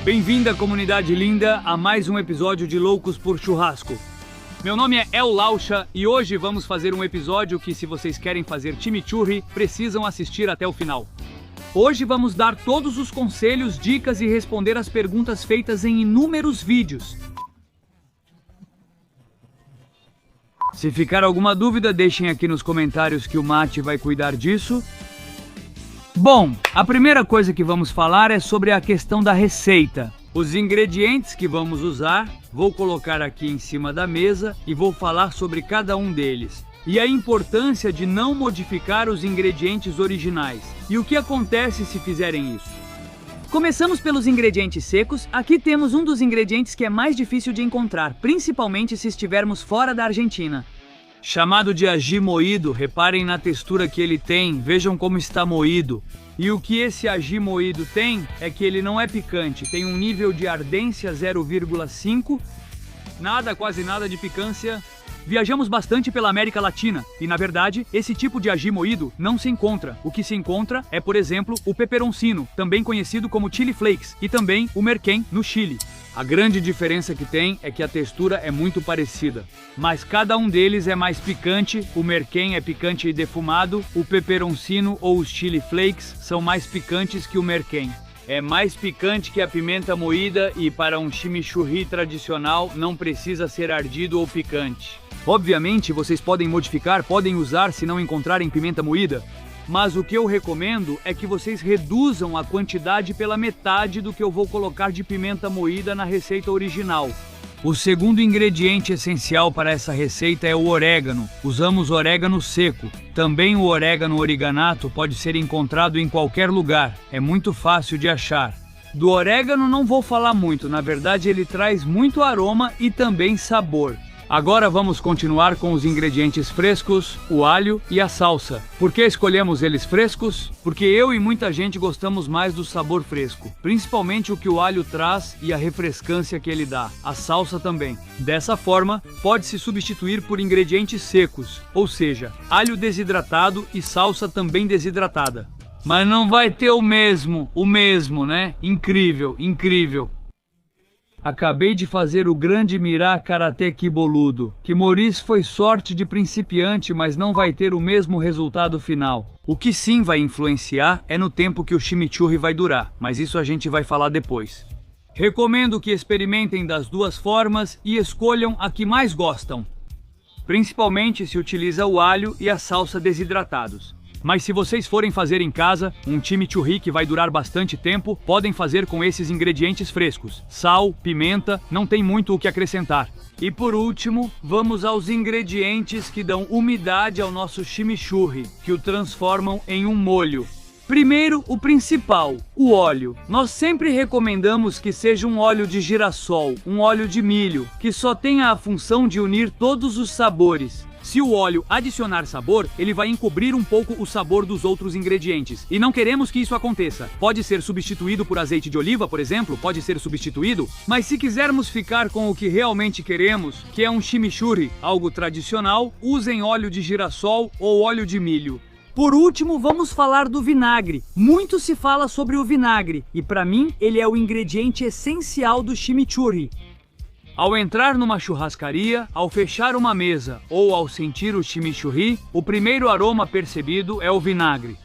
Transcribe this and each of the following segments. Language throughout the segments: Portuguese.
Bem-vinda, comunidade linda, a mais um episódio de Loucos por Churrasco. Meu nome é El Lauscha e hoje vamos fazer um episódio que, se vocês querem fazer chimichurri, precisam assistir até o final. Hoje vamos dar todos os conselhos, dicas e responder as perguntas feitas em inúmeros vídeos. Se ficar alguma dúvida, deixem aqui nos comentários que o Mate vai cuidar disso. Bom, a primeira coisa que vamos falar é sobre a questão da receita. Os ingredientes que vamos usar, vou colocar aqui em cima da mesa e vou falar sobre cada um deles. E a importância de não modificar os ingredientes originais. E o que acontece se fizerem isso? Começamos pelos ingredientes secos. Aqui temos um dos ingredientes que é mais difícil de encontrar, principalmente se estivermos fora da Argentina. Chamado de ají moído, reparem na textura que ele tem, vejam como está moído. E o que esse ají moído tem é que ele não é picante, tem um nível de ardência 0,5, quase nada de picância. Viajamos bastante pela América Latina e, na verdade, esse tipo de ají moído não se encontra. O que se encontra é, por exemplo, o peperoncino, também conhecido como chili flakes, e também o merquém no Chile. A grande diferença que tem é que a textura é muito parecida, mas cada um deles é mais picante. O merquém é picante e defumado, o peperoncino ou os chili flakes são mais picantes que o merquém. É mais picante que a pimenta moída e para um chimichurri tradicional não precisa ser ardido ou picante. Obviamente vocês podem modificar, podem usar se não encontrarem pimenta moída, mas o que eu recomendo é que vocês reduzam a quantidade pela metade do que eu vou colocar de pimenta moída na receita original. O segundo ingrediente essencial para essa receita é o orégano. Usamos orégano seco. Também o orégano origanato pode ser encontrado em qualquer lugar. É muito fácil de achar. Do orégano não vou falar muito, na verdade ele traz muito aroma e também sabor. Agora vamos continuar com os ingredientes frescos, o alho e a salsa. Por que escolhemos eles frescos? Porque eu e muita gente gostamos mais do sabor fresco, principalmente o que o alho traz e a refrescância que ele dá, a salsa também. Dessa forma, pode-se substituir por ingredientes secos, ou seja, alho desidratado e salsa também desidratada. Mas não vai ter o mesmo, né? Incrível, incrível. Acabei de fazer o grande mirá karatê kiboludo, que Maurice foi sorte de principiante, mas não vai ter o mesmo resultado final. O que sim vai influenciar é no tempo que o chimichurri vai durar, mas isso a gente vai falar depois. Recomendo que experimentem das duas formas e escolham a que mais gostam. Principalmente se utiliza o alho e a salsa desidratados. Mas se vocês forem fazer em casa um chimichurri que vai durar bastante tempo, podem fazer com esses ingredientes frescos. Sal, pimenta, não tem muito o que acrescentar. E por último, vamos aos ingredientes que dão umidade ao nosso chimichurri, que o transformam em um molho. Primeiro, o principal, o óleo. Nós sempre recomendamos que seja um óleo de girassol, um óleo de milho, que só tenha a função de unir todos os sabores. Se o óleo adicionar sabor, ele vai encobrir um pouco o sabor dos outros ingredientes. E não queremos que isso aconteça. Pode ser substituído por azeite de oliva, por exemplo, pode ser substituído. Mas se quisermos ficar com o que realmente queremos, que é um chimichurri, algo tradicional, usem óleo de girassol ou óleo de milho. Por último, vamos falar do vinagre. Muito se fala sobre o vinagre, e para mim, ele é o ingrediente essencial do chimichurri. Ao entrar numa churrascaria, ao fechar uma mesa ou ao sentir o chimichurri, o primeiro aroma percebido é o vinagre.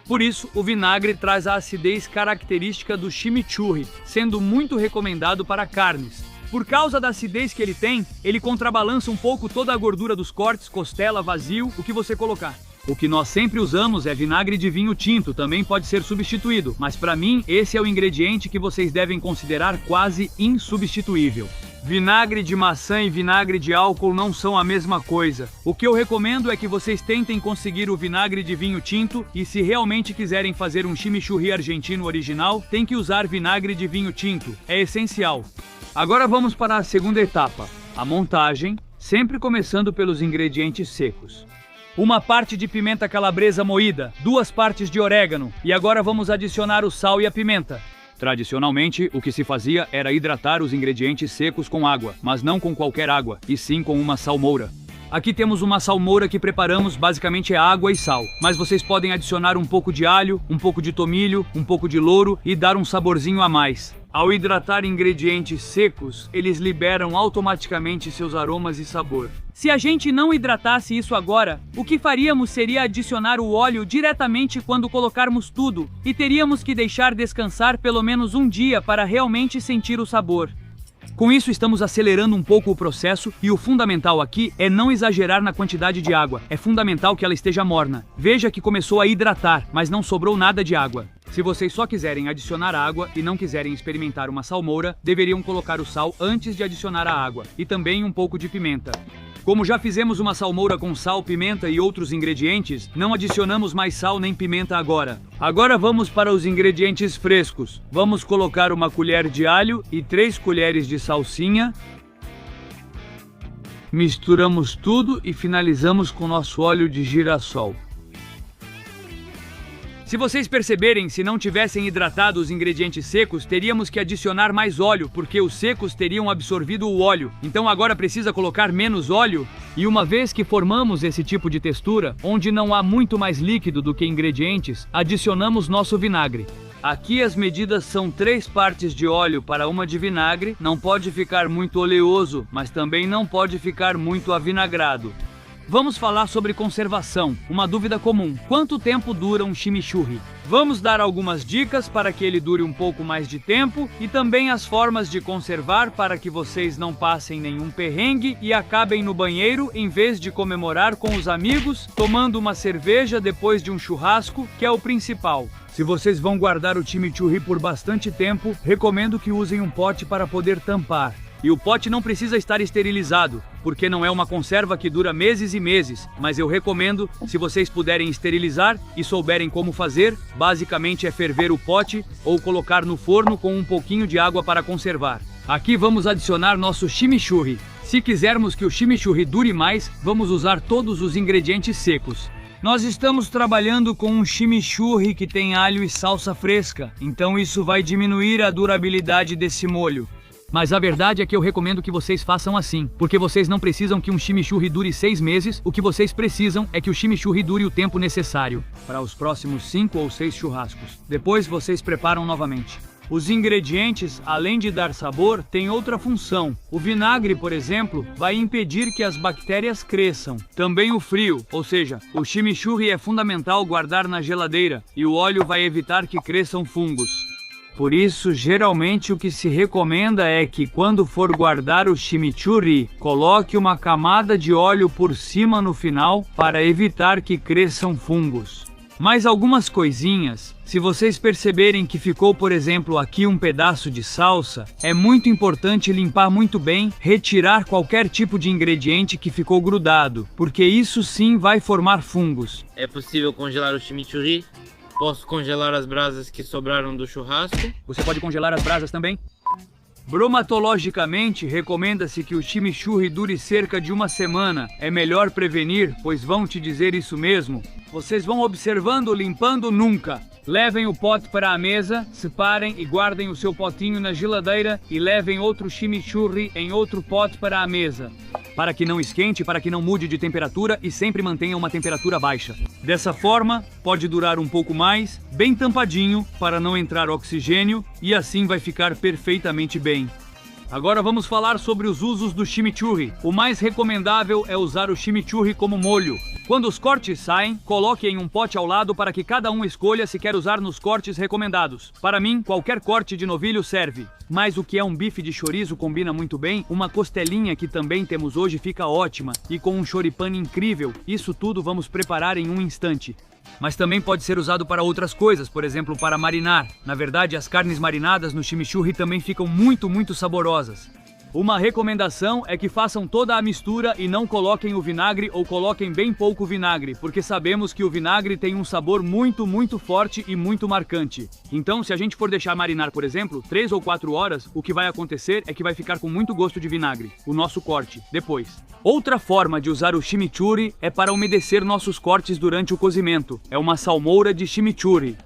Por isso, o vinagre traz a acidez característica do chimichurri, sendo muito recomendado para carnes. Por causa da acidez que ele tem, ele contrabalança um pouco toda a gordura dos cortes, costela, vazio, o que você colocar. O que nós sempre usamos é vinagre de vinho tinto, também pode ser substituído, mas para mim esse é o ingrediente que vocês devem considerar quase insubstituível. Vinagre de maçã e vinagre de álcool não são a mesma coisa. O que eu recomendo é que vocês tentem conseguir o vinagre de vinho tinto e, se realmente quiserem fazer um chimichurri argentino original, tem que usar vinagre de vinho tinto. É essencial. Agora vamos para a segunda etapa, a montagem, sempre começando pelos ingredientes secos. Uma parte de pimenta calabresa moída, 2 partes de orégano e agora vamos adicionar o sal e a pimenta. Tradicionalmente, o que se fazia era hidratar os ingredientes secos com água, mas não com qualquer água, e sim com uma salmoura. Aqui temos uma salmoura que preparamos, basicamente é água e sal, mas vocês podem adicionar um pouco de alho, um pouco de tomilho, um pouco de louro e dar um saborzinho a mais. Ao hidratar ingredientes secos, eles liberam automaticamente seus aromas e sabor. Se a gente não hidratasse isso agora, o que faríamos seria adicionar o óleo diretamente quando colocarmos tudo, e teríamos que deixar descansar pelo menos um dia para realmente sentir o sabor. Com isso, estamos acelerando um pouco o processo e o fundamental aqui é não exagerar na quantidade de água. É fundamental que ela esteja morna. Veja que começou a hidratar, mas não sobrou nada de água. Se vocês só quiserem adicionar água e não quiserem experimentar uma salmoura, deveriam colocar o sal antes de adicionar a água, e também um pouco de pimenta. Como já fizemos uma salmoura com sal, pimenta e outros ingredientes, não adicionamos mais sal nem pimenta agora. Agora vamos para os ingredientes frescos. Vamos colocar uma colher de alho e 3 colheres de salsinha. Misturamos tudo e finalizamos com nosso óleo de girassol. Se vocês perceberem, se não tivessem hidratado os ingredientes secos, teríamos que adicionar mais óleo, porque os secos teriam absorvido o óleo. Então agora precisa colocar menos óleo. E uma vez que formamos esse tipo de textura, onde não há muito mais líquido do que ingredientes, adicionamos nosso vinagre. Aqui as medidas são 3 partes de óleo para 1 de vinagre. Não pode ficar muito oleoso, mas também não pode ficar muito avinagrado. Vamos falar sobre conservação, uma dúvida comum. Quanto tempo dura um chimichurri? Vamos dar algumas dicas para que ele dure um pouco mais de tempo e também as formas de conservar para que vocês não passem nenhum perrengue e acabem no banheiro em vez de comemorar com os amigos, tomando uma cerveja depois de um churrasco, que é o principal. Se vocês vão guardar o chimichurri por bastante tempo, recomendo que usem um pote para poder tampar. E o pote não precisa estar esterilizado, porque não é uma conserva que dura meses e meses, mas eu recomendo, se vocês puderem esterilizar e souberem como fazer, basicamente é ferver o pote ou colocar no forno com um pouquinho de água para conservar. Aqui vamos adicionar nosso chimichurri. Se quisermos que o chimichurri dure mais, vamos usar todos os ingredientes secos. Nós estamos trabalhando com um chimichurri que tem alho e salsa fresca, então isso vai diminuir a durabilidade desse molho. Mas a verdade é que eu recomendo que vocês façam assim, porque vocês não precisam que um chimichurri dure 6 meses, o que vocês precisam é que o chimichurri dure o tempo necessário para os próximos 5 ou 6 churrascos. Depois vocês preparam novamente. Os ingredientes, além de dar sabor, têm outra função. O vinagre, por exemplo, vai impedir que as bactérias cresçam. Também o frio, ou seja, o chimichurri é fundamental guardar na geladeira e o óleo vai evitar que cresçam fungos. Por isso, geralmente o que se recomenda é que quando for guardar o chimichurri, coloque uma camada de óleo por cima no final para evitar que cresçam fungos. Mais algumas coisinhas, se vocês perceberem que ficou, por exemplo, aqui um pedaço de salsa, é muito importante limpar muito bem, retirar qualquer tipo de ingrediente que ficou grudado, porque isso sim vai formar fungos. É possível congelar o chimichurri? Posso congelar as brasas que sobraram do churrasco? Você pode congelar as brasas também? Bromatologicamente, recomenda-se que o chimichurri dure cerca de 1 semana. É melhor prevenir, pois vão te dizer isso mesmo. Vocês vão observando, limpando nunca. Levem o pote para a mesa, separem e guardem o seu potinho na geladeira e levem outro chimichurri em outro pote para a mesa. Para que não esquente, para que não mude de temperatura e sempre mantenha uma temperatura baixa. Dessa forma, pode durar um pouco mais, bem tampadinho, para não entrar oxigênio e assim vai ficar perfeitamente bem. Agora vamos falar sobre os usos do chimichurri. O mais recomendável é usar o chimichurri como molho. Quando os cortes saem, coloque em um pote ao lado para que cada um escolha se quer usar nos cortes recomendados. Para mim, qualquer corte de novilho serve. Mas o que é um bife de chorizo combina muito bem, uma costelinha que também temos hoje fica ótima, e com um choripane incrível. Isso tudo vamos preparar em um instante. Mas também pode ser usado para outras coisas, por exemplo, para marinar. Na verdade, as carnes marinadas no chimichurri também ficam muito saborosas. Uma recomendação é que façam toda a mistura e não coloquem o vinagre ou coloquem bem pouco vinagre, porque sabemos que o vinagre tem um sabor muito forte e muito marcante. Então, se a gente for deixar marinar, por exemplo, 3 ou 4 horas, o que vai acontecer é que vai ficar com muito gosto de vinagre, o nosso corte, depois. Outra forma de usar o chimichurri é para umedecer nossos cortes durante o cozimento. É uma salmoura de chimichurri.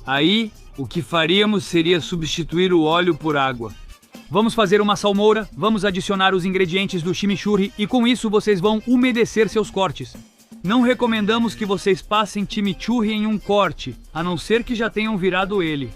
Aí, o que faríamos seria substituir o óleo por água. Vamos fazer uma salmoura, vamos adicionar os ingredientes do chimichurri e com isso vocês vão umedecer seus cortes. Não recomendamos que vocês passem chimichurri em um corte, a não ser que já tenham virado ele.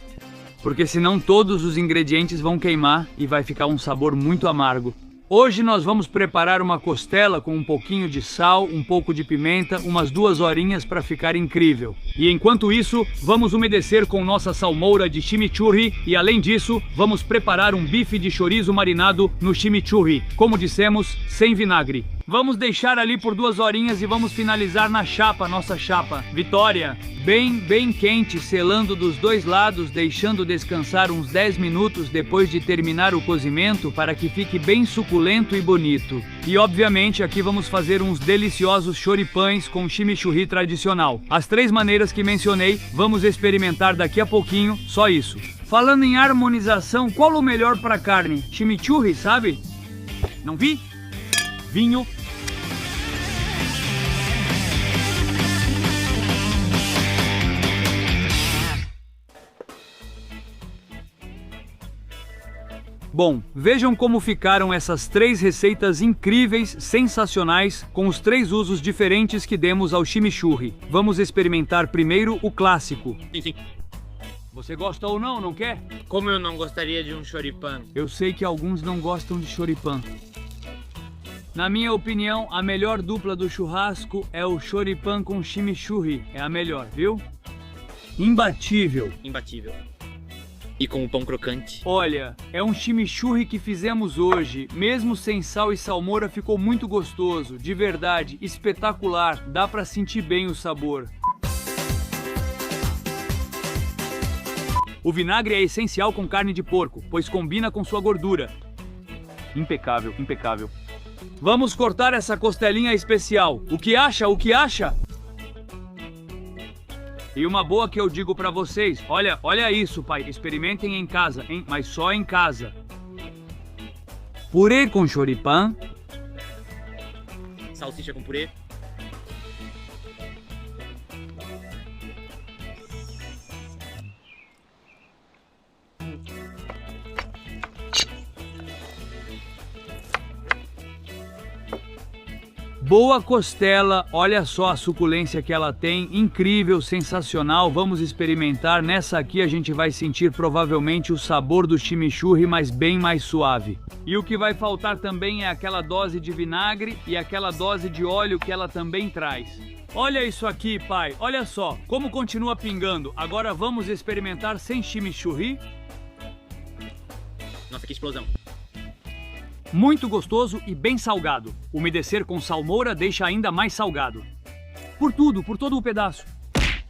porque senão todos os ingredientes vão queimar e vai ficar um sabor muito amargo. Hoje nós vamos preparar uma costela com um pouquinho de sal, um pouco de pimenta, umas 2 horinhas para ficar incrível. E enquanto isso, vamos umedecer com nossa salmoura de chimichurri e além disso, vamos preparar um bife de chorizo marinado no chimichurri, como dissemos, sem vinagre. Vamos deixar ali por 2 horinhas e vamos finalizar na chapa, nossa chapa. Vitória! Bem quente, selando dos 2 lados, deixando descansar uns 10 minutos depois de terminar o cozimento para que fique bem suculento e bonito. E obviamente aqui vamos fazer uns deliciosos choripães com chimichurri tradicional. As 3 maneiras que mencionei, vamos experimentar daqui a pouquinho, só isso. Falando em harmonização, qual o melhor para carne? Chimichurri, sabe? Não vi? Vinho. Bom, vejam como ficaram essas 3 receitas incríveis, sensacionais, com os 3 usos diferentes que demos ao chimichurri. Vamos experimentar primeiro o clássico. Sim. Você gosta ou não, não quer? Como eu não gostaria de um choripan? Eu sei que alguns não gostam de choripan. Na minha opinião, a melhor dupla do churrasco é o choripan com chimichurri. É a melhor, viu? Imbatível. Imbatível. E com o pão crocante. Olha, é um chimichurri que fizemos hoje. Mesmo sem sal e salmoura ficou muito gostoso. De verdade, espetacular. Dá pra sentir bem o sabor. O vinagre é essencial com carne de porco, pois combina com sua gordura. Impecável, impecável. Vamos cortar essa costelinha especial. O que acha? O que acha? E uma boa que eu digo pra vocês, olha isso, pai, experimentem em casa, hein? Mas só em casa. Purê com choripan. Salsicha com purê. Boa costela, olha só a suculência que ela tem, incrível, sensacional. Vamos experimentar. Nessa aqui a gente vai sentir provavelmente o sabor do chimichurri, mas bem mais suave. E o que vai faltar também é aquela dose de vinagre e aquela dose de óleo que ela também traz. Olha isso aqui, pai, olha só, como continua pingando. Agora vamos experimentar sem chimichurri. Nossa, que explosão. Muito gostoso e bem salgado. Umedecer com salmoura deixa ainda mais salgado. Por todo o pedaço.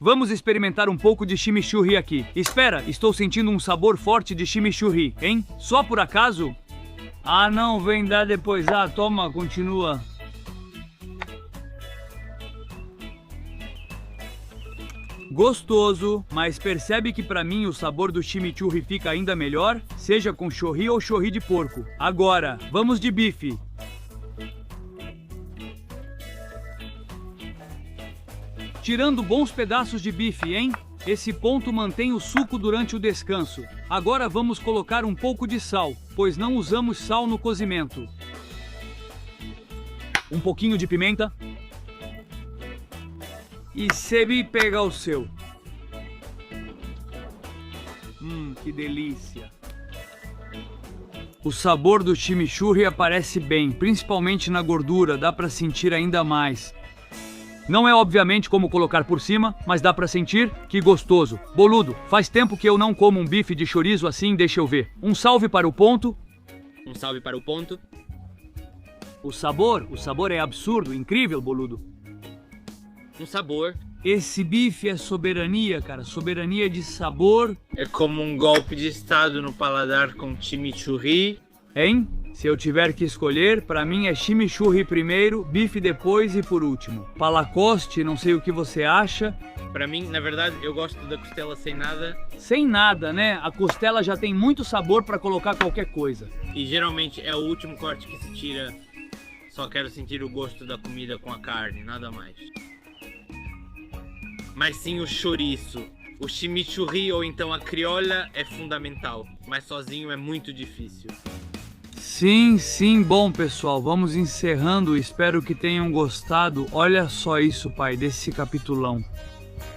Vamos experimentar um pouco de chimichurri aqui. Espera, estou sentindo um sabor forte de chimichurri, hein? Só por acaso? Ah não, vem dar depois. Ah, toma, continua. Gostoso, mas percebe que pra mim o sabor do chimichurri fica ainda melhor, seja com chorri ou chorri de porco. Agora, vamos de bife. Tirando bons pedaços de bife, hein? Esse ponto mantém o suco durante o descanso. Agora vamos colocar um pouco de sal, pois não usamos sal no cozimento. Um pouquinho de pimenta. E Sebi pega o seu. Que delícia. O sabor do chimichurri aparece bem, principalmente na gordura, dá pra sentir ainda mais. Não é obviamente como colocar por cima, mas dá pra sentir. Que gostoso. Boludo, faz tempo que eu não como um bife de chorizo assim, deixa eu ver. Um salve para o ponto. Um salve para o ponto. O sabor é absurdo, incrível, boludo. Um sabor. Esse bife é soberania, cara, soberania de sabor. É como um golpe de estado no paladar com chimichurri. Hein? Se eu tiver que escolher, pra mim é chimichurri primeiro, bife depois e por último. Palacoste, não sei o que você acha. Pra mim, na verdade, eu gosto da costela sem nada. Sem nada, né? A costela já tem muito sabor pra colocar qualquer coisa. E geralmente é o último corte que se tira. Só quero sentir o gosto da comida com a carne, nada mais. Mas sim o chouriço. O chimichurri ou então a criolla é fundamental, mas sozinho é muito difícil. Sim, bom pessoal, vamos encerrando, espero que tenham gostado. Olha só isso, pai, desse capitulão.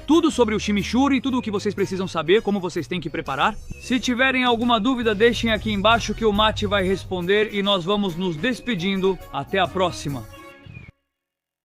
Tudo sobre o chimichurri, tudo o que vocês precisam saber, como vocês têm que preparar. Se tiverem alguma dúvida, deixem aqui embaixo que o Mate vai responder e nós vamos nos despedindo. Até a próxima!